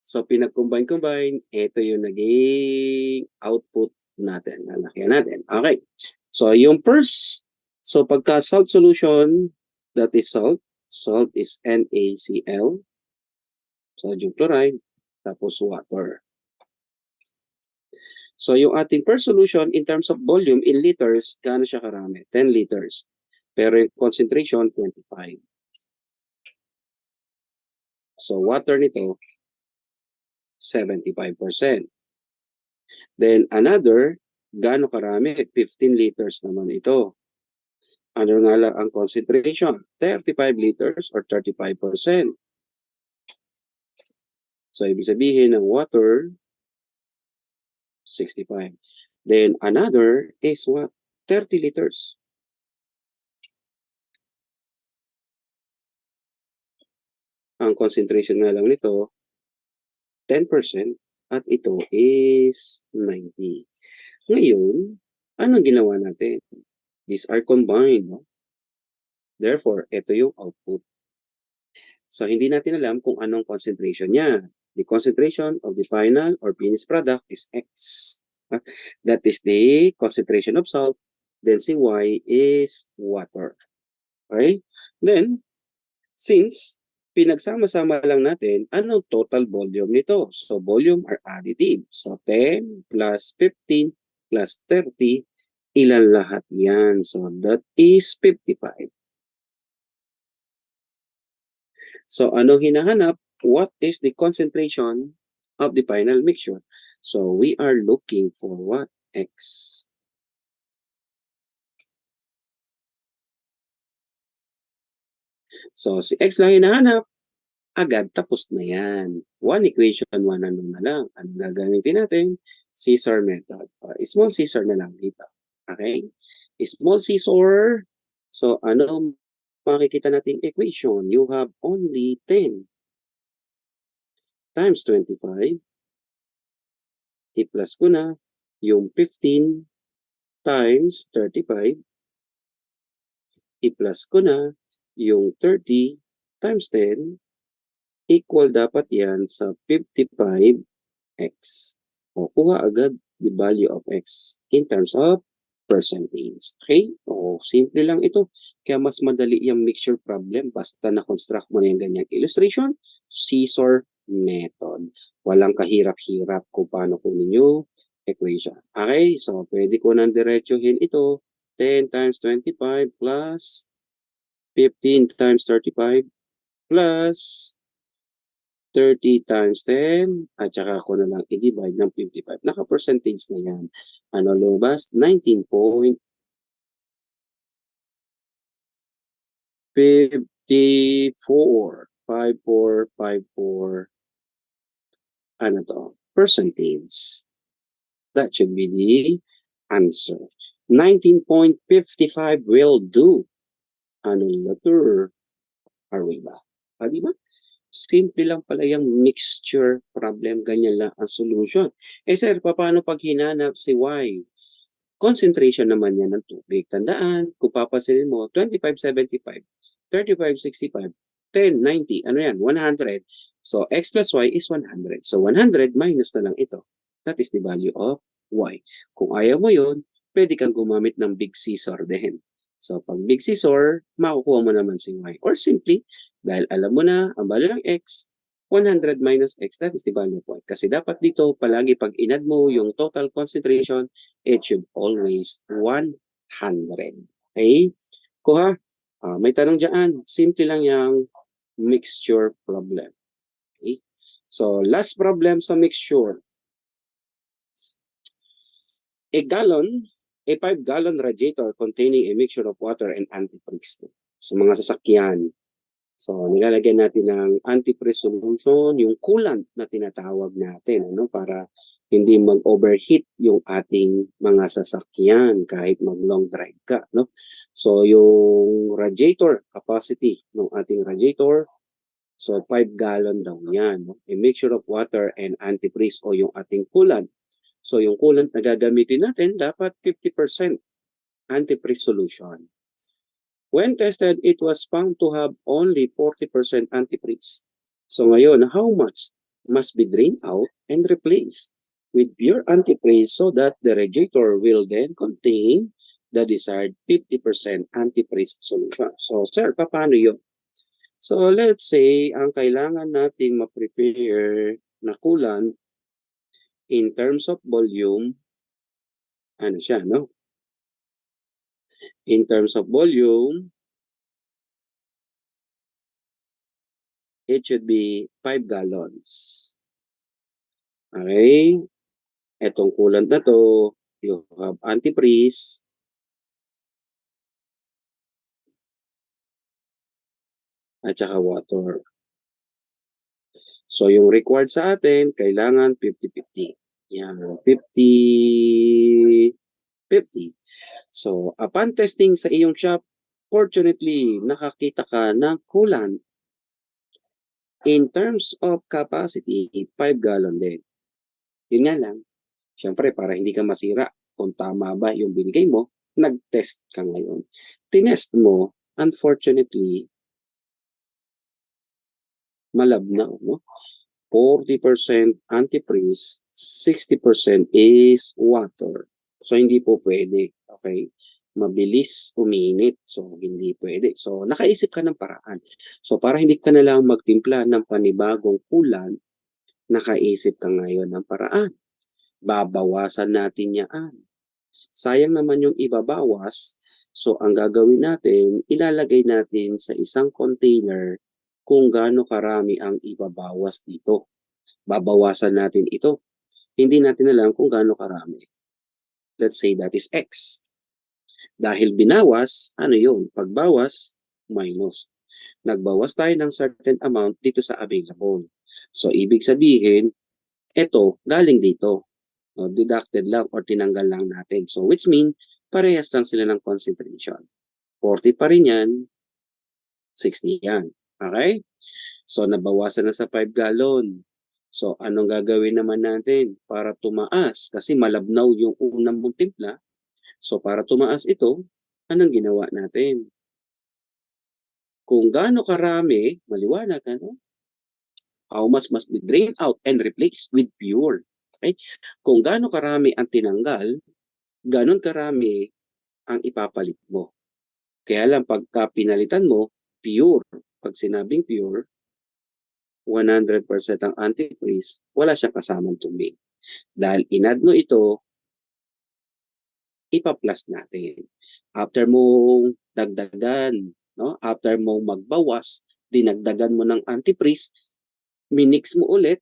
So, pinag-combine, ito yung naging output natin. Lalakyan natin. Okay. So, yung first, so pagka salt solution, that is salt. Salt is NaCl, sodium chloride, tapos water. So, yung ating first solution in terms of volume in liters, gaano siya karami? 10 liters. Pero yung concentration, 25. So, water nito, 75%. Then another, gaano karami? 15 liters naman ito. Ano nga lang ang concentration? 35 liters or 35%. So, ibig sabihin ng water, 65. Then another is what? 30 liters. Ang concentration nga lang nito, 10% at ito is 90. Ngayon, anong ginawa natin? These are combined. No? Therefore, ito yung output. So, hindi natin alam kung anong concentration niya. The concentration of the final or finished product is X. That is the concentration of salt. Then si Y is water. Okay? Then, since pinagsama-sama lang natin, anong total volume nito? So, volume are additive. So, 10 plus 15 plus 30, ilan lahat yan? So, that is 55. So, anong hinahanap? What is the concentration of the final mixture? So, we are looking for what? X. So, si X lang hinahanap, agad tapos na yan. One equation, one ano na lang. Ano gagamitin natin? Scissor method. Small scissor na lang dito. Okay? Small scissor. So, ano makikita nating equation? You have only 10 times 25. I-plus ko na yung 15 times 35. I-plus ko na yung 30 times 10 equal dapat yan sa 55x. O, kuha agad the value of x in terms of percentage. Okay? O, simple lang ito. Kaya mas madali yung mixture problem basta na-construct mo na yung ganyang illustration. Scissor method. Walang kahirap-hirap kung paano kunin yung equation. Okay? So, pwede ko nang diretsuhin ito. 10 times 25 plus 15 times 35 plus 30 times 10 at saka ako na lang i-divide ng 55. Naka-percentage na yan. Ano lumabas? 19.54. 5454. Ano to? Percentage. That should be the answer. 19.55 will do. Anong letter are we ba? Di ba? Simple lang pala yung mixture problem. Ganyan lang ang solution. Eh sir, paano pag hinanap si Y? Concentration naman yan ng tubig. Tandaan, kung papasilin mo, 2575, 3565, 1090, ano yan? 100. So, x plus y is 100. So, 100 minus na lang ito. That is the value of y. Kung ayaw mo yun, pwede kang gumamit ng big scissor din. So, pag big scissor, makukuha mo naman si y. Or simply, dahil alam mo na ang value ng x, 100 minus x, that is the value of y. Kasi dapat dito, palagi pag inad mo yung total concentration, it should always 100. Okay? Kuha, may tanong dyan. Simple lang yung mixture problem. Okay? So, last problem sa mixture. A 5-gallon radiator containing a mixture of water and antifreeze. So, mga sasakyan. So, nilalagyan natin ng antifreeze solution, yung coolant na tinatawag natin, ano, para hindi mag-overheat yung ating mga sasakyan kahit mag-long drive ka, no? So, yung radiator capacity ng ating radiator, so 5 gallon daw yan, no? A mixture of water and antifreeze o yung ating coolant. So yung coolant na gagamitin natin, dapat 50% antifreeze solution. When tested, it was found to have only 40% antifreeze. So ngayon, how much must be drained out and replaced with pure antifreeze so that the radiator will then contain the desired 50% antifreeze solution. So sir, paano yun? So let's say, ang kailangan nating ma-prepare na coolant in terms of volume, ano siya, no? In terms of volume, it should be 5 gallons. Okay? Etong coolant na to, you have antifreeze, at saka water. So, yung required sa atin, kailangan 50-50. Yan, 50-50. So, upon testing sa iyong shop, fortunately, nakakita ka ng coolant in terms of capacity, 5 gallon din. Yun nga lang, syempre para hindi ka masira kung tama ba yung binigay mo, nag-test ka ngayon. Tinest mo, unfortunately, malabnaw, no? 40% antifreeze, 60% is water. So, hindi po pwede. Okay? Mabilis uminit. So, hindi pwede. So, nakaisip ka ng paraan. So, para hindi ka na lang magtimpla ng panibagong coolant, nakaisip ka ngayon ng paraan. Babawasan natin yan. Sayang naman yung ibabawas. So, ang gagawin natin, ilalagay natin sa isang container kung gaano karami ang ibabawas dito. Babawasan natin ito. Hindi natin alam kung gaano karami. Let's say that is X. Dahil binawas, ano yun? Pagbawas, minus. Nagbawas tayo ng certain amount dito sa available. So, ibig sabihin, ito, galing dito. No, deducted lang or tinanggal lang natin. So, which mean, parehas lang sila ng concentration. 40 pa rin yan, 60 yan. Okay? So, nabawasan na sa 5 gallon. So, anong gagawin naman natin para tumaas? Kasi malabnaw yung unang mong timpla. So, para tumaas ito, anong ginawa natin? Kung gaano karami, maliwanag, ano? How much must be drained out and replaced with pure. Okay? Kung gaano karami ang tinanggal, ganon karami ang ipapalit mo. Kaya lang, pagka pinalitan mo, pure. Pag sinabing pure, 100% ang antifreeze, wala siyang kasamang tubig. Dahil inad mo ito, ipa-plus natin. After mong dagdagan, no? After mong magbawas, dinagdagan mo ng antifreeze, minix mo ulit,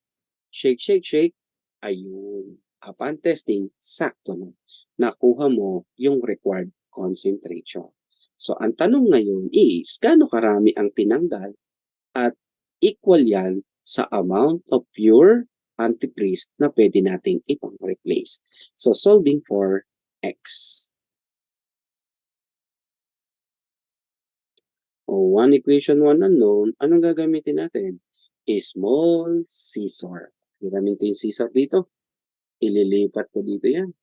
shake, shake, shake, ayun. Upon testing, sakto na. Nakuha mo yung required concentration. So, ang tanong ngayon is, gaano karami ang tinanggal at equal yan sa amount of pure antifreeze na pwede nating ipang-replace. So, solving for X. O, one equation, one unknown, anong gagamitin natin? Small scissor. Gagamitin ko yung scissor dito. Ililipat ko dito yan.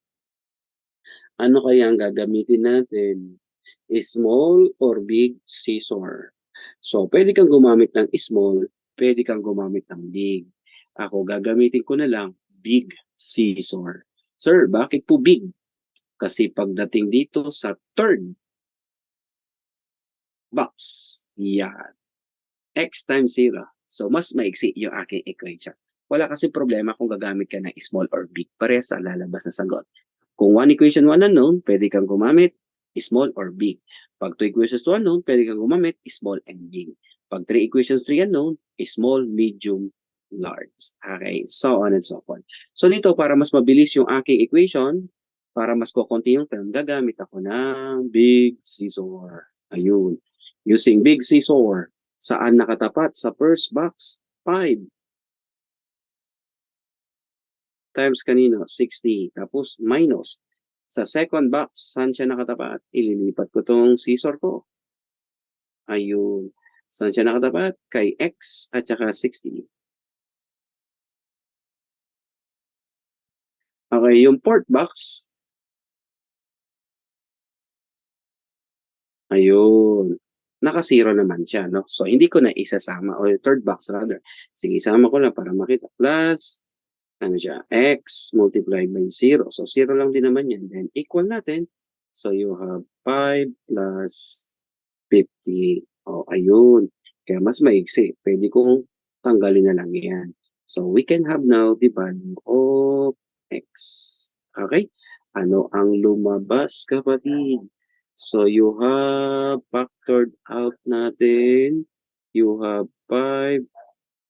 Ano kaya ang gagamitin natin? Small or big scissor? So, pwede kang gumamit ng small, pwede kang gumamit ng big. Ako, gagamitin ko na lang big scissor. Sir, bakit po big? Kasi pagdating dito sa third box, yan, x times 0. So, mas maiksi yung aking equation. Wala kasi problema kung gagamit ka ng small or big. Parehas sa lalabas na sagot. Kung one equation, one unknown, pwede kang gumamit small or big. Pag two equations, two unknown, pwede kang gumamit small and big. Pag three equations, three unknown, small, medium, large. Okay, so on and so forth. So dito, para mas mabilis yung aking equation, para mas kukunti yung term, gagamit ako ng big scissor. Ayun. Using big scissor, saan nakatapat? Sa first box, 5 times kanino? 60. Tapos minus. Sa second box, saan siya nakatapat? Ililipat ko tong scissor ko. Ayun. Saan siya nakatapat? Kay X at saka 60. Okay, yung port box, ayun, naka-0 naman siya, no? So, hindi ko na isasama o yung third box rather. Sige, isama ko lang para makita. Plus, ano siya, x multiplied by 0. So, 0 lang din naman yan. Then, equal natin. So, you have 5 plus 50. O, ayun. Kaya mas maiksi. Pwede kong tanggalin na lang yan. So, we can have now the value of x. Okay? Ano ang lumabas, kapatid? So, you have factored out natin. You have 5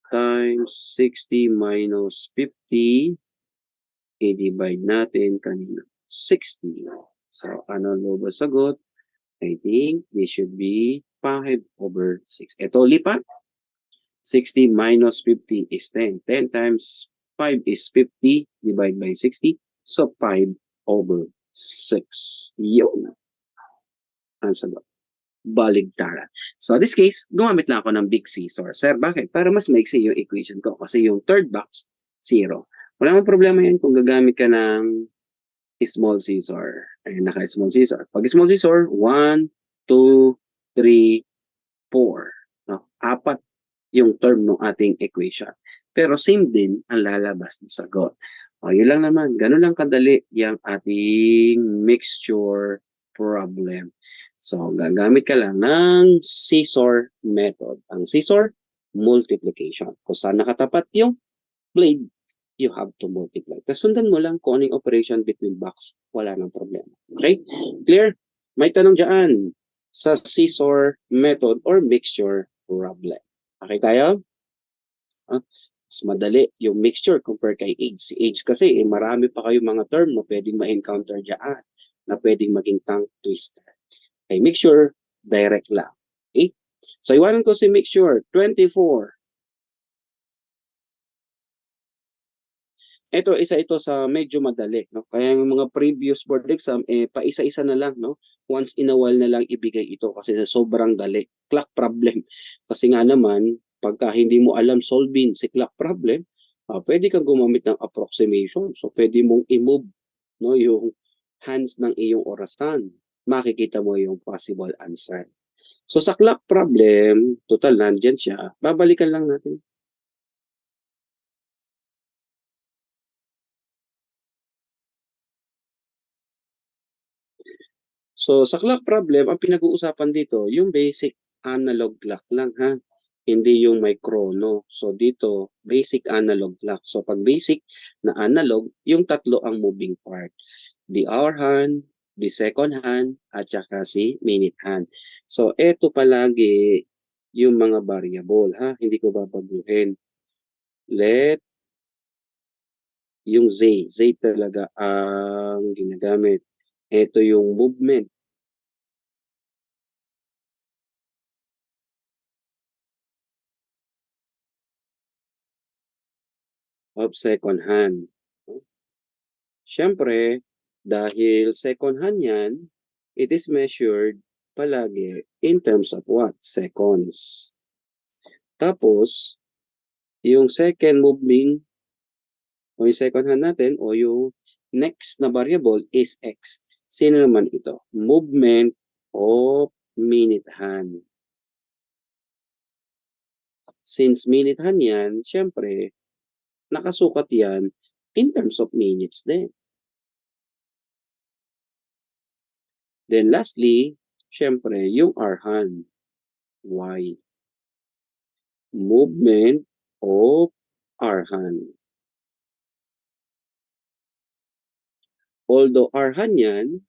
times 60 minus 50. I-divide natin kanina. 60. So, ano lumabas sagot? I think this should be 5 over 6. Ito, lipat. 60 minus 50 is 10. 10 times 5 is 50 divided by 60. So, 5 over 6. Yun ang sagot. Baligtaran. So, in this case, gumamit lang ako ng big scissor. Sir, bakit? Para mas maiksi yung equation ko. Kasi yung third box, 0. Wala mong problema yan kung gagamit ka ng small scissor. Ayun, naka-small scissor. Pag small scissor, 1, 2, 3, 4. No? 4 yung term ng ating equation. Pero same din ang lalabas na sagot. O, yun lang naman. Ganun lang kadali yung ating mixture problem. So, gagamit ka lang ng scissor method. Ang scissor, multiplication. Kung saan nakatapat yung blade, you have to multiply. Tapos sundan mo lang kung anong operation between box. Wala nang problema. Okay? Clear? May tanong dyan sa scissor method or mixture problem. Okay tayo? Mas madali yung mixture compare kay age. Si age kasi, marami pa kayong mga term na pwedeng ma-encounter dyan na pwedeng maging tongue twister. Kay mixture, direct lang. Okay? So, iwanan ko si mixture, 24. Isa ito sa medyo madali, no? Kaya yung mga previous board exam, paisa-isa na lang, no? Once in a while na lang ibigay ito kasi sa sobrang dali. Clock problem. Kasi nga naman, pagka hindi mo alam solving si clock problem, pwede kang gumamit ng approximation. So, pwede mong i-move, no, yung hands ng iyong orasan. Makikita mo yung possible answer. So, sa clock problem, total, nandyan siya. Babalikan lang natin. So, sa clock problem, ang pinag-uusapan dito, yung basic analog clock lang, ha? Hindi yung may chrono. So, dito, basic analog clock. So, pag basic na analog, yung tatlo ang moving part. The hour hand, the second hand, at saka si minute hand. So, eto palagi yung mga variable, ha? Hindi ko babaguhin. Let yung Z talaga ang ginagamit. Ito yung movement. Of second hand. Siyempre, dahil second hand yan, it is measured palagi in terms of what? Seconds. Tapos, yung second moving o yung second hand natin o yung next na variable is x. Sino naman ito? Movement of minute hand. Since minute hand yan, siyempre, nakasukat yan in terms of minutes din. Then lastly, siyempre, yung hour hand. Y. Movement of hour hand. Although hour hand yan,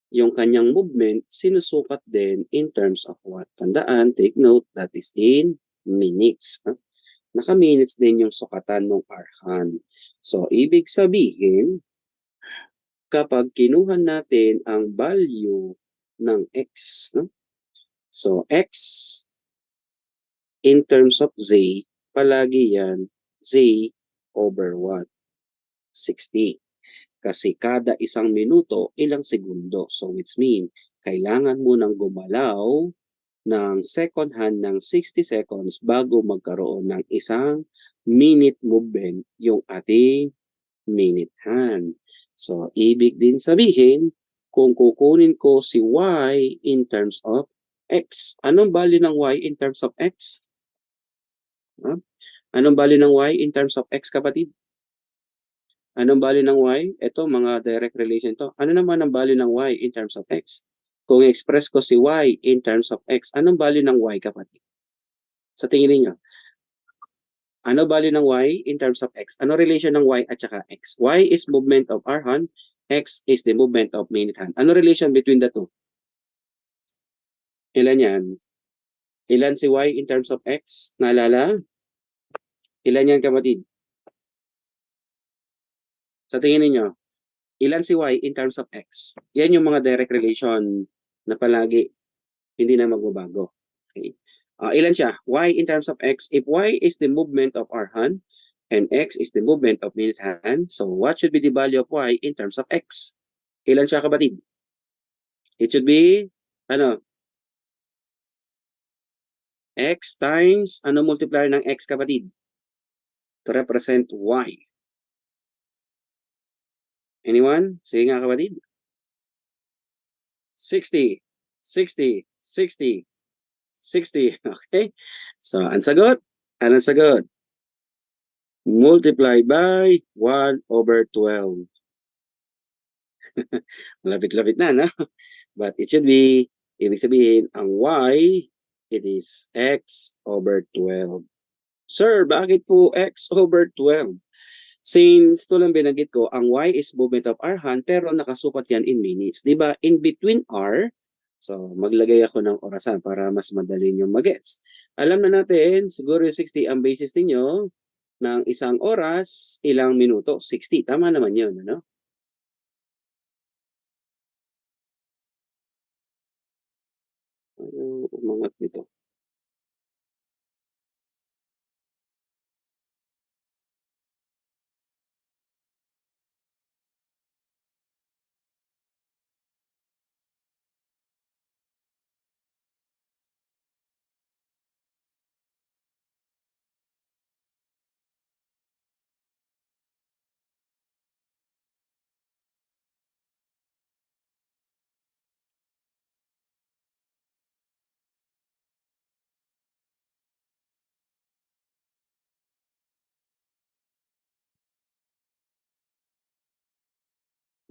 yung kanyang movement, sinusukat din in terms of what? Tandaan, take note, that is in minutes. Naka-minutes din yung sukatan ng hour hand. So, ibig sabihin, kapag kinuha natin ang value ng x, no? So, x in terms of z, palagi yan z over what? 60. Kasi kada isang minuto, ilang segundo. So, which mean, kailangan mo nang gumalaw ng second hand ng 60 seconds bago magkaroon ng isang minute movement yung ating minute hand. So, ibig din sabihin, kung kukunin ko si y in terms of x, anong value ng y in terms of x? Huh? Anong value ng y in terms of x, kapatid? Anong value ng y? Ito, mga direct relation to. Ano naman ang value ng y in terms of x? Kung express ko si y in terms of x, anong value ng y, kapatid? Sa tingin niyo, ano value ng y in terms of x? Ano relation ng y at saka x? Y is movement of our hand, x is the movement of minute hand. Ano relation between the two? Ilan yan? Ilan si y in terms of x? Naalala? Ilan yan, kapatid? Sa tingin niyo, ilan si y in terms of x? Yan yung mga direct relation na palagi hindi na magbabago. Okay. Ilan siya? Y in terms of x. If y is the movement of our hand and x is the movement of minute hand, so what should be the value of y in terms of x? Ilan siya, kapatid? It should be, ano, x times, ano multiplier ng x, kapatid? To represent y. Anyone? Sige nga, kapatid. 60, 60, 60, 60. Okay? So, ang sagot? Anong sagot? Multiply by 1/12. Malapit-lapit na, no? But it should be, ibig sabihin, ang y, it is x/12. Sir, bakit po x/12? Since ito lang binanggit ko, ang y is movement of our hand, pero nakasukat yan in minutes. Diba? In between r, so maglagay ako ng orasan para mas madali nyo magets. Alam na natin, siguro yung 60 ang basis ninyo ng isang oras, ilang minuto? 60. Tama naman yun, ano? Ano umangat nito?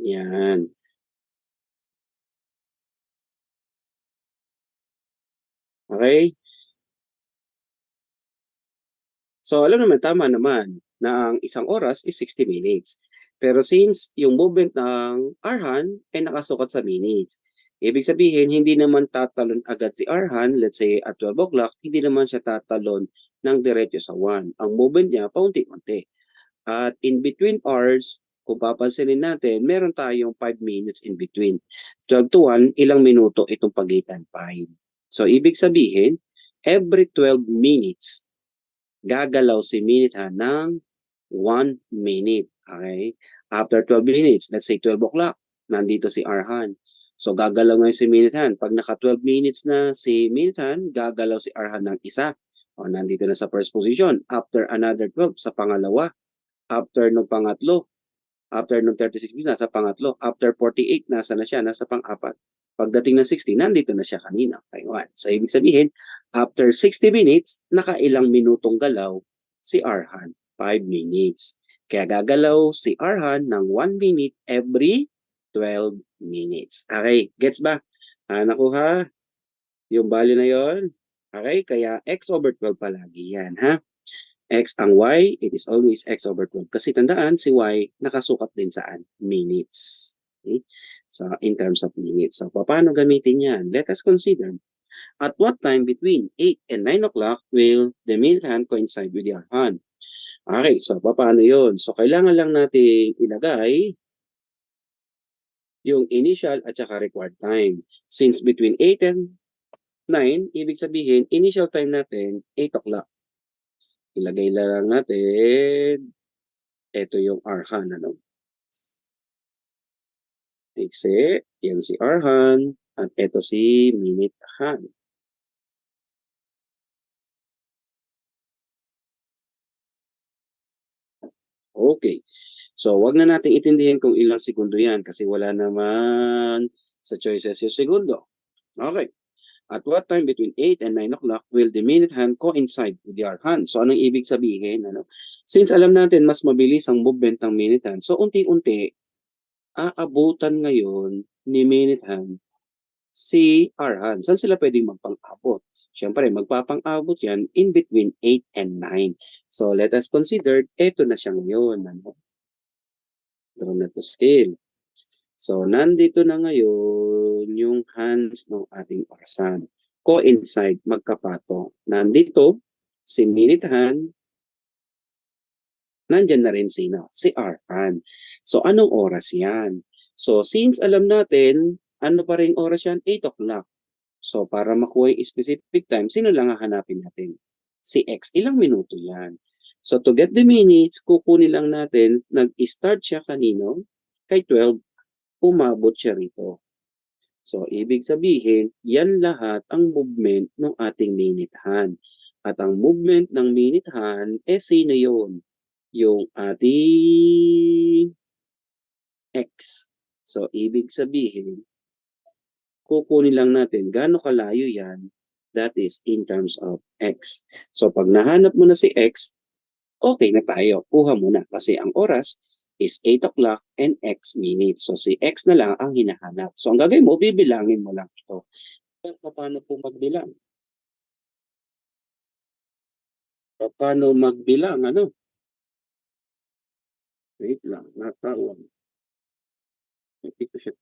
Yan. Okay? So, alam naman, tama naman na ang isang oras is 60 minutes. Pero since yung movement ng Arhan ay nakasukat sa minutes, ibig sabihin, hindi naman tatalon agad si Arhan, let's say at 12 o'clock, hindi naman siya tatalon ng diretso sa 1. Ang movement niya, paunti-unti. At in between hours, kung papansinin natin, meron tayong 5 minutes in between. 12 to 1, ilang minuto itong pagitan? 5. So, ibig sabihin, every 12 minutes, gagalaw si minute hand ng 1 minute. Okay? After 12 minutes, let's say 12 o'clock, nandito si Arhan. So, gagalaw ngayon si minute hand. Pag naka 12 minutes na si minute hand, gagalaw si Arhan ng isa. O, nandito na sa first position. After another 12, sa pangalawa. After nung pangatlo, after nung 36 minutes, nasa pangatlo. After 48, nasa na siya? Nasa pang-apat. Pagdating ng 60, nandito na siya kanina. Taiwan. So, ibig sabihin, after 60 minutes, nakailang minutong galaw si Arhan? 5 minutes. Kaya gagalaw si Arhan ng 1 minute every 12 minutes. Okay, gets ba? Nakuha yung value na yon. Okay, kaya x/12 palagi yan, ha? X ang y, it is always x/12. Kasi tandaan, si y nakasukat din saan? Minutes. Okay? So, in terms of minutes. So, paano gamitin yan? Let us consider. At what time between 8 and 9 o'clock will the minute hand coincide with your hand? Okay, so paano yun? So, kailangan lang natin ilagay yung initial at saka required time. Since between 8 and 9, ibig sabihin, initial time natin, 8 o'clock. Ilagay lang natin, ito yung Arhan, ano? Iksi, yan si Arhan, at ito si Minute Han. Okay. So, wag na nating intindihin kung ilang segundo yan kasi wala naman sa choices yung segundo. Okay. At what time between 8 and 9 o'clock will the minute hand coincide with the hour hand? So, anong ibig sabihin? Ano? Since alam natin mas mabilis ang movement ng minute hand, so unti-unti, aabutan ngayon ni minute hand si hour hand. Saan sila pwedeng magpang-abot? Siyempre, magpapang-abot yan in between 8 and 9. So, let us consider, eto na siya ngayon. Ano? Draw na to scale. So, nandito na ngayon yung hands ng ating orasan. Coincide, magkapatong. Nandito, si minute hand, nandyan na rin sino? Si hour hand. So, anong oras yan? So, since alam natin, ano pa rin oras yan? 8 o'clock. So, para makuha yung specific time, sino lang hahanapin natin? Si X. Ilang minuto yan? So, to get the minutes, kukunin lang natin, nag-start siya kanino? Kay 12, umabot siya rito. So, ibig sabihin, yan lahat ang movement ng ating minute hand. At ang movement ng minute hand, sino yun? Yung ating X. So, ibig sabihin, kukunin lang natin gaano kalayo yan, that is in terms of X. So, pag nahanap mo na si X, okay na tayo. Kuha mo na kasi ang oras is 8 o'clock and X minutes. So, si X na lang ang hinahanap. So, ang gagawin mo, bibilangin mo lang ito. Paano po magbilang? Paano magbilang? Ano? Wait lang, natawag. Hindi ko siya